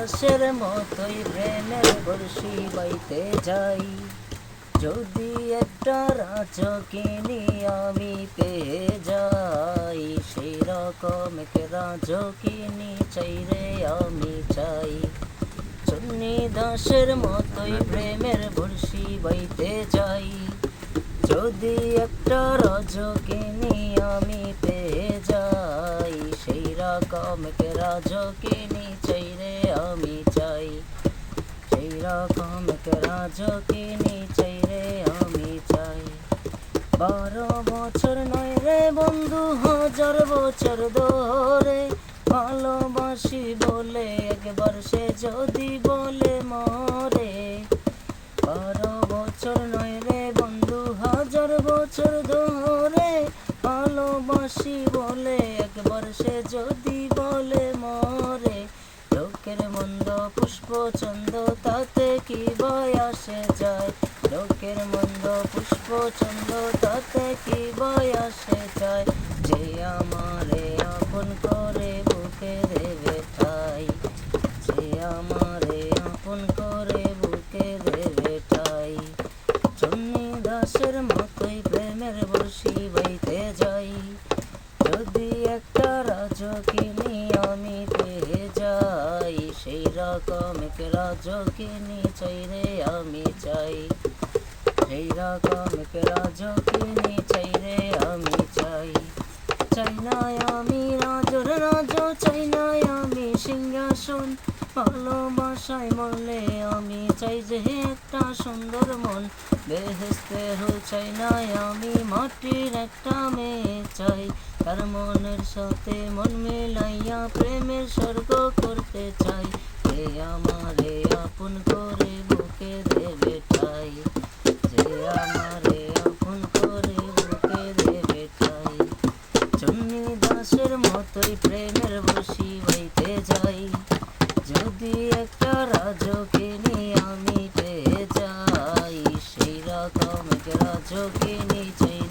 দাসের মতোই প্রেমের বর্ষি বাইতে যাই। যদি একটা রাজকিনী আমি পেয়ে যাই, সেই রকম এক রাজকিনী চাই রে আমি চাই। চন্নি দাসের মতোই প্রেমের বর্ষি বাইতে যাই। যদি একটা রাজকিনী আমি পেয়ে যাই, সেই রকম এক রাজকিনী চাই রে আমি চাই। সেই রকম এক রাজকিনী চাই রে আমি চাই। 12 বছর নয় রে বন্ধু, 1000 বছর ধরে ভালোবাসি বলে একবার সে যদি বলে মরে। 12 বছর নয় রে বন্ধু, 1000 বছর ধরে ভালোবাসি বলে একবার সে যদি বলে মরে। লোকের মন্দ পুষ্প চন্দ তাতে কি ভয় আসে যায়, লোকের মন্দ পুষ্প চন্দ তাতে কি ভয় আসে যায়। যে আমারে আপন করে বুকে দেবে ঠাই, যে আমারে আপন করে বুকে দেবে ঠাই। চন্নি দাসের মতোই প্রেমের বর্ষি বাইতে যাই। যদি একটা রাজকিনী আমি পেয়ে যাই, সেই রকম এক রাজকিনী চাই রে আমি চাই। সেই রকম এক রাজকিনী চাই রে আমি চাই। চাই না আমি রাজর রাজ, চাই না আমি সিংহাসন, ভালোবাসায় মরলে আমি চাই যে একটা সুন্দর মন। বেহেশতের চাই না আমি মাটির একটা মেয়ে চাই, তার মনের সাথে মন মিলাইয়া প্রেমের স্বর্গ করতে চাই। যে আমারে আপন করে বুকে দেবে ঠাই, যে আমারে আপন করে বুকে দেবে ঠাই। চন্নি দাসের মতোই প্রেমের বর্ষি বাইতে যাই। যদি একটা রাজকিনী আমি পেয়ে যাই, সেই রকম এক রাজকিনী চাই